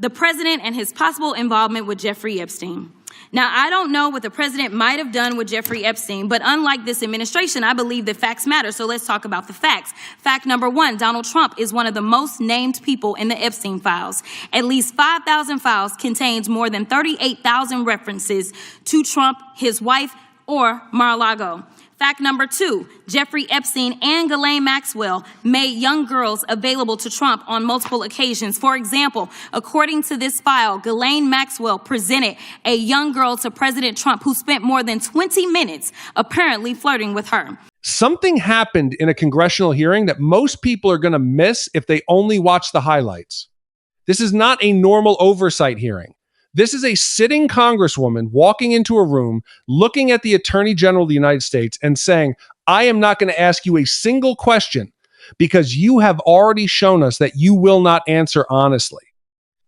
the president and his possible involvement with Jeffrey Epstein. Now, I don't know what the president might have done with Jeffrey Epstein, but unlike this administration, I believe that facts matter. So let's talk about the facts. Fact number one, Donald Trump is one of the most named people in the Epstein files. At least 5,000 files contains more than 38,000 references to Trump, his wife, or Mar-a-Lago. Fact number two, Jeffrey Epstein and Ghislaine Maxwell made young girls available to Trump on multiple occasions. For example, according to this file, Ghislaine Maxwell presented a young girl to President Trump who spent more than 20 minutes apparently flirting with her. Something happened in a congressional hearing that most people are going to miss if they only watch the highlights. This is not a normal oversight hearing. This is a sitting congresswoman walking into a room, looking at the Attorney General of the United States and saying, I am not going to ask you a single question because you have already shown us that you will not answer honestly.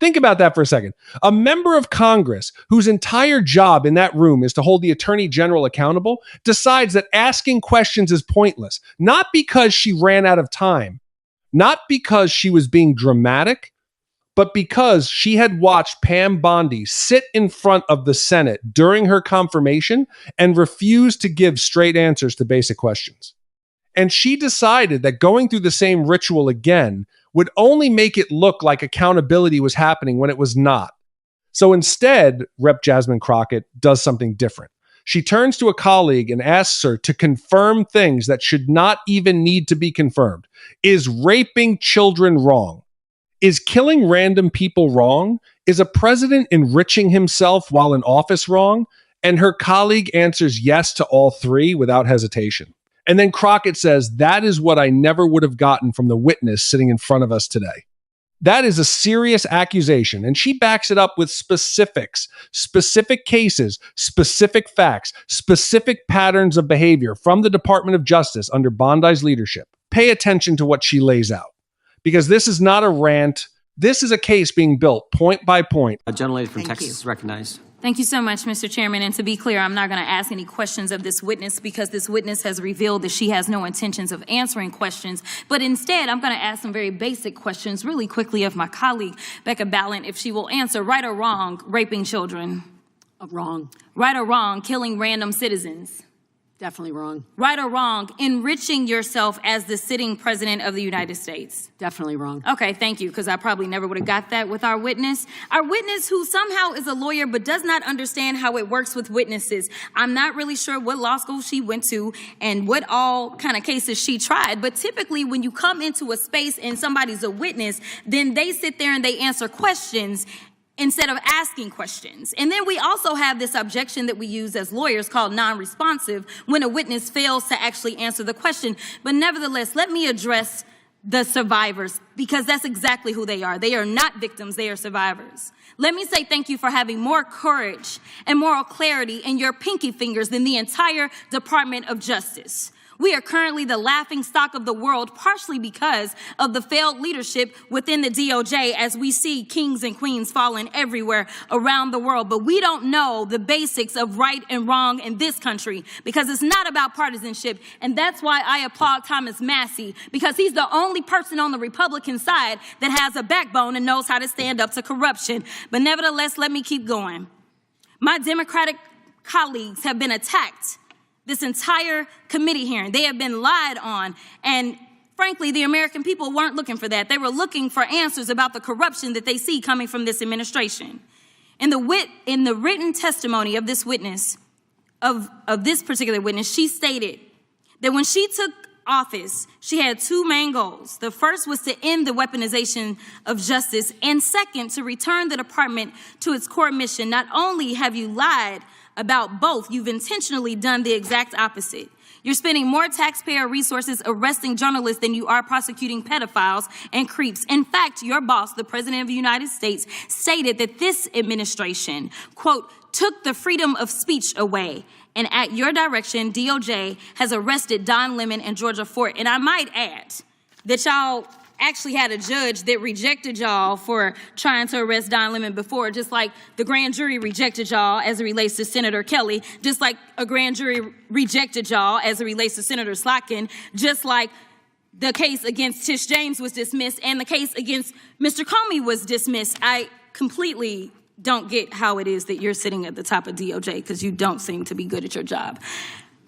Think about that for a second. A member of Congress whose entire job in that room is to hold the Attorney General accountable decides that asking questions is pointless, not because she ran out of time, not because she was being dramatic, but because she had watched Pam Bondi sit in front of the Senate during her confirmation and refuse to give straight answers to basic questions. And she decided that going through the same ritual again would only make it look like accountability was happening when it was not. So instead, Rep. Jasmine Crockett does something different. She turns to a colleague and asks her to confirm things that should not even need to be confirmed. Is raping children wrong? Is killing random people wrong? Is a president enriching himself while in office wrong? And her colleague answers yes to all three without hesitation. And then Crockett says, that is what I never would have gotten from the witness sitting in front of us today. That is a serious accusation, and she backs it up with specifics, specific cases, specific facts, specific patterns of behavior from the Department of Justice under Bondi's leadership. Pay attention to what she lays out. Because this is not a rant. This is a case being built point by point. A gentlelady from Texas is recognized. Thank you so much, Mr. Chairman. And to be clear, I'm not going to ask any questions of this witness because this witness has revealed that she has no intentions of answering questions. But instead, I'm going to ask some very basic questions really quickly of my colleague, Becca Ballant, if she will answer right or wrong, raping children. Wrong. Right or wrong, killing random citizens. Definitely wrong. Right or wrong, enriching yourself as the sitting president of the United States. Definitely wrong. Okay, thank you, because I probably never would have got that with our witness. Our witness who somehow is a lawyer but does not understand how it works with witnesses. I'm not really sure what law school she went to and what all kind of cases she tried, but typically when you come into a space and somebody's a witness, then they sit there and they answer questions instead of asking questions. And then we also have this objection that we use as lawyers called non-responsive when a witness fails to actually answer the question. But nevertheless, let me address the survivors because that's exactly who they are. They are not victims, they are survivors. Let me say thank you for having more courage and moral clarity in your pinky fingers than the entire Department of Justice. We are currently the laughing stock of the world, partially because of the failed leadership within the DOJ as we see kings and queens falling everywhere around the world. But we don't know the basics of right and wrong in this country because it's not about partisanship. And that's why I applaud Thomas Massie, because he's the only person on the Republican side that has a backbone and knows how to stand up to corruption. But nevertheless, let me keep going. My Democratic colleagues have been attacked this entire committee hearing. They have been lied on. And frankly, the American people weren't looking for that. They were looking for answers about the corruption that they see coming from this administration. In the written testimony of this witness, of this particular witness, she stated that when she took office, she had two main goals. The first was to end the weaponization of justice, and second, to return the department to its core mission. Not only have you lied about both, you've intentionally done the exact opposite. You're spending more taxpayer resources arresting journalists than you are prosecuting pedophiles and creeps. In fact, your boss, the President of the United States, stated that this administration, quote, took the freedom of speech away. And at your direction, DOJ has arrested Don Lemon and Georgia Fort. And I might add that y'all actually had a judge that rejected y'all for trying to arrest Don Lemon before, just like the grand jury rejected y'all as it relates to Senator Kelly, just like a grand jury rejected y'all as it relates to Senator Slotkin, just like the case against Tish James was dismissed and the case against Mr. Comey was dismissed. I completely don't get how it is that you're sitting at the top of DOJ, because you don't seem to be good at your job.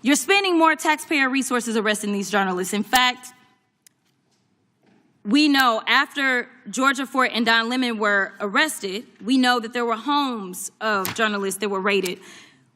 You're spending more taxpayer resources arresting these journalists. In fact, we know after Georgia Fort and Don Lemon were arrested, we know that there were homes of journalists that were raided.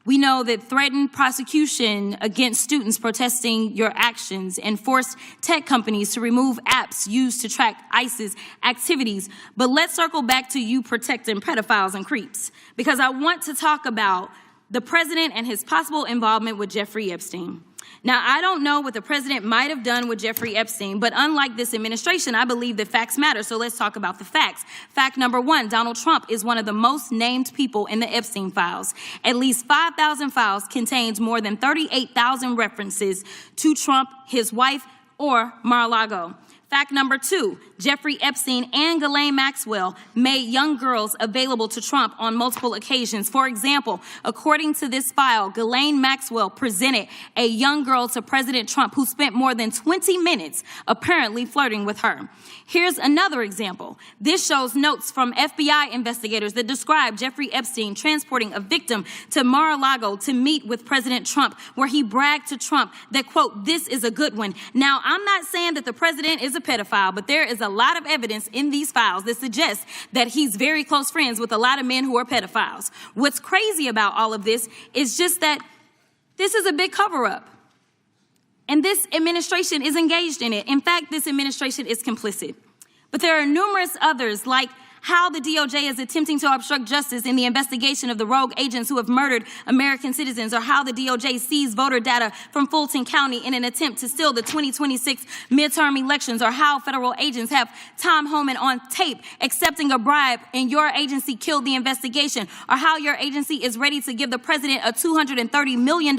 We know that threatened prosecution against students protesting your actions and forced tech companies to remove apps used to track ISIS activities. But let's circle back to you protecting pedophiles and creeps, because I want to talk about the president and his possible involvement with Jeffrey Epstein. Now, I don't know what the president might have done with Jeffrey Epstein, but unlike this administration, I believe that facts matter. So let's talk about the facts. Fact number one, Donald Trump is one of the most named people in the Epstein files. At least 5,000 files contains more than 38,000 references to Trump, his wife, or Mar-a-Lago. Fact number two, Jeffrey Epstein and Ghislaine Maxwell made young girls available to Trump on multiple occasions. For example, according to this file, Ghislaine Maxwell presented a young girl to President Trump who spent more than 20 minutes apparently flirting with her. Here's another example. This shows notes from FBI investigators that describe Jeffrey Epstein transporting a victim to Mar-a-Lago to meet with President Trump, where he bragged to Trump that, quote, "This is a good one." Now, I'm not saying that the president is a pedophile, but there is a lot of evidence in these files that suggests that he's very close friends with a lot of men who are pedophiles. What's crazy about all of this is just that this is a big cover-up, and this administration is engaged in it. In fact, this administration is complicit. But there are numerous others, like how the DOJ is attempting to obstruct justice in the investigation of the rogue agents who have murdered American citizens, or how the DOJ seized voter data from Fulton County in an attempt to steal the 2026 midterm elections, or how federal agents have Tom Homan on tape accepting a bribe and your agency killed the investigation, or how your agency is ready to give the president a $230 million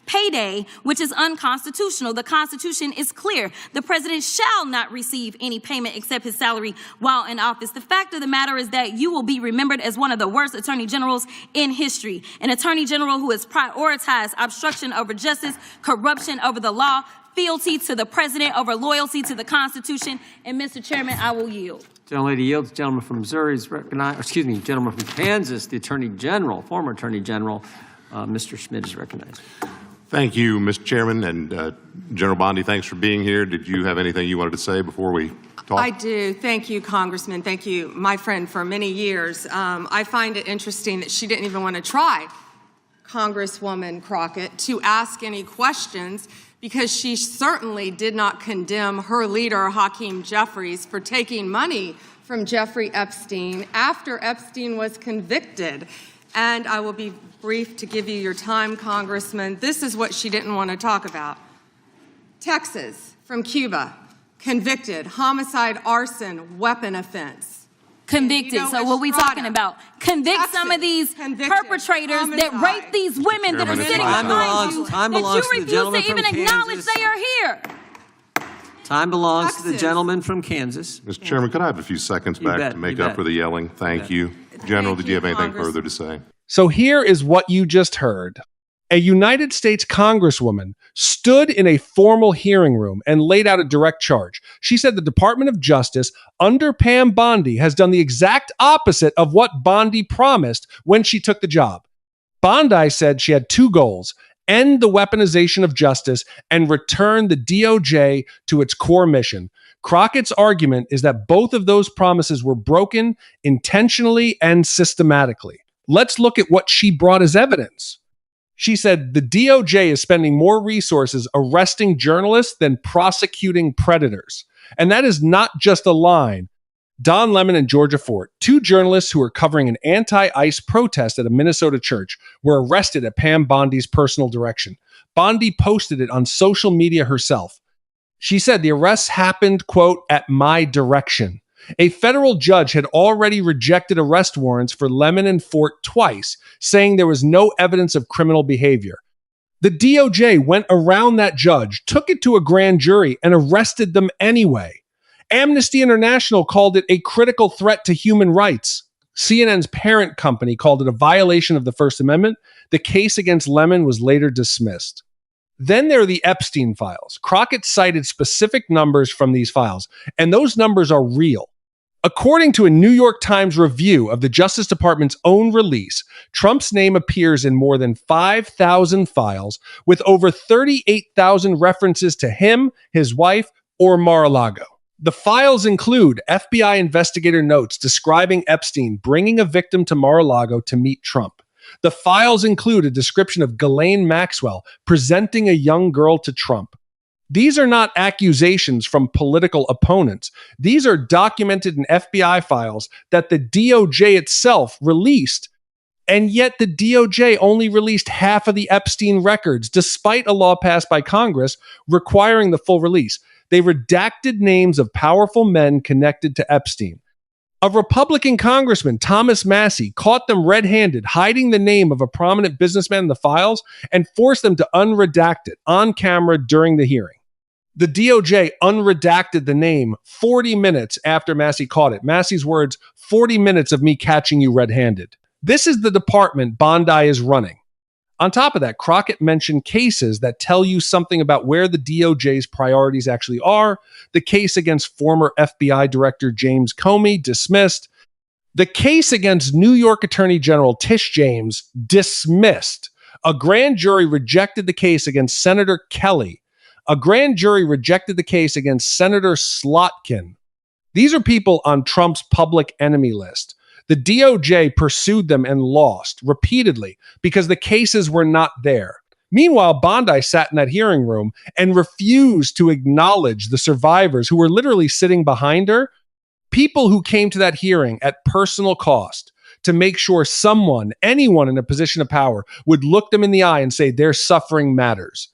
payday, which is unconstitutional. The Constitution is clear. The president shall not receive any payment except his salary while in office. The fact of the matter is that you will be remembered as one of the worst attorney generals in history, an attorney general who has prioritized obstruction over justice, corruption over the law, fealty to the president over loyalty to the Constitution. And Mr. Chairman, I will yield. Gentlelady yields. Gentleman from Missouri is recognized. Excuse me, gentleman from Kansas, the Attorney General, former Attorney General, Mr. Schmidt is recognized. Thank you, Mr. Chairman, and General Bondi, thanks for being here. Did you have anything you wanted to say before we talk? I do. Thank you, Congressman. Thank you, my friend, for many years. I find it interesting that she didn't even want to try, Congresswoman Crockett, to ask any questions, because she certainly did not condemn her leader, Hakeem Jeffries, for taking money from Jeffrey Epstein after Epstein was convicted. And I will be brief to give you your time, Congressman. This is what she didn't want to talk about. Texas, from Cuba, convicted, homicide, arson, weapon offense. Convicted. So what we talking about? Convict Texas, some of these perpetrators that homicide. rape these women that are Chairman, sitting time behind belongs- you, time that belongs you to the refuse gentleman to even from acknowledge Kansas. they are here. Time belongs to the Texas. gentleman from Kansas. Mr. Chairman, could I have a few seconds You back bet, to make you up bet. for the yelling? Thank you. General, did you have anything Congress. further to say? So here is what you just heard. A United States Congresswoman stood in a formal hearing room and laid out a direct charge. She said the Department of Justice under Pam Bondi has done the exact opposite of what Bondi promised when she took the job. Bondi said she had two goals: end the weaponization of justice and return the DOJ to its core mission. Crockett's argument is that both of those promises were broken intentionally and systematically. Let's look at what she brought as evidence. She said the DOJ is spending more resources arresting journalists than prosecuting predators. And that is not just a line. Don Lemon and Georgia Fort, two journalists who were covering an anti-ICE protest at a Minnesota church, were arrested at Pam Bondi's personal direction. Bondi posted it on social media herself. She said the arrests happened, quote, at my direction. A federal judge had already rejected arrest warrants for Lemon and Fort twice, saying there was no evidence of criminal behavior. The DOJ went around that judge, took it to a grand jury, and arrested them anyway. Amnesty International called it a critical threat to human rights. CNN's parent company called it a violation of the First Amendment. The case against Lemon was later dismissed. Then there are the Epstein files. Crockett cited specific numbers from these files, and those numbers are real. According to a New York Times review of the Justice Department's own release, Trump's name appears in more than 5,000 files with over 38,000 references to him, his wife, or Mar-a-Lago. The files include FBI investigator notes describing Epstein bringing a victim to Mar-a-Lago to meet Trump. The files include a description of Ghislaine Maxwell presenting a young girl to Trump. These are not accusations from political opponents. These are documented in FBI files that the DOJ itself released, and yet the DOJ only released half of the Epstein records, despite a law passed by Congress requiring the full release. They redacted names of powerful men connected to Epstein. A Republican congressman, Thomas Massey, caught them red-handed, hiding the name of a prominent businessman in the files, and forced them to unredact it on camera during the hearing. The DOJ unredacted the name 40 minutes after Massey caught it. Massey's words, 40 minutes of me catching you red-handed. This is the department Bondi is running. On top of that, Crockett mentioned cases that tell you something about where the DOJ's priorities actually are. The case against former FBI Director James Comey, dismissed. The case against New York Attorney General Tish James, dismissed. A grand jury rejected the case against Senator Kelly. A grand jury rejected the case against Senator Slotkin. These are people on Trump's public enemy list. The DOJ pursued them and lost repeatedly because the cases were not there. Meanwhile, Bondi sat in that hearing room and refused to acknowledge the survivors who were literally sitting behind her, people who came to that hearing at personal cost to make sure someone, anyone in a position of power, would look them in the eye and say their suffering matters.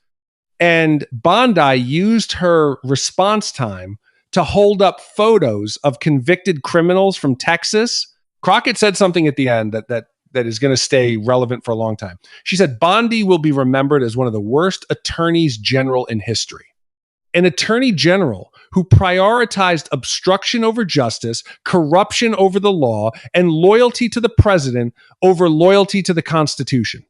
And Bondi used her response time to hold up photos of convicted criminals from Texas. Crockett said something at the end that is going to stay relevant for a long time. She said, Bondi will be remembered as one of the worst attorneys general in history. An attorney general who prioritized obstruction over justice, corruption over the law, and loyalty to the president over loyalty to the Constitution.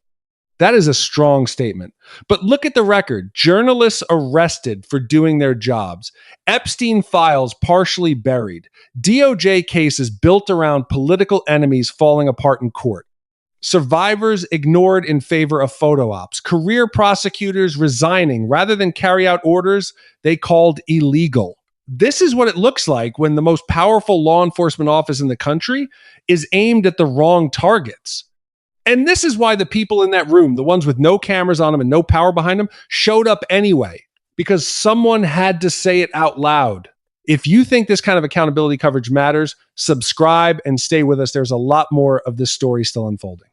That is a strong statement. But look at the record. Journalists arrested for doing their jobs. Epstein files partially buried. DOJ cases built around political enemies falling apart in court. Survivors ignored in favor of photo ops. Career prosecutors resigning rather than carry out orders they called illegal. This is what it looks like when the most powerful law enforcement office in the country is aimed at the wrong targets. And this is why the people in that room, the ones with no cameras on them and no power behind them, showed up anyway, because someone had to say it out loud. If you think this kind of accountability coverage matters, subscribe and stay with us. There's a lot more of this story still unfolding.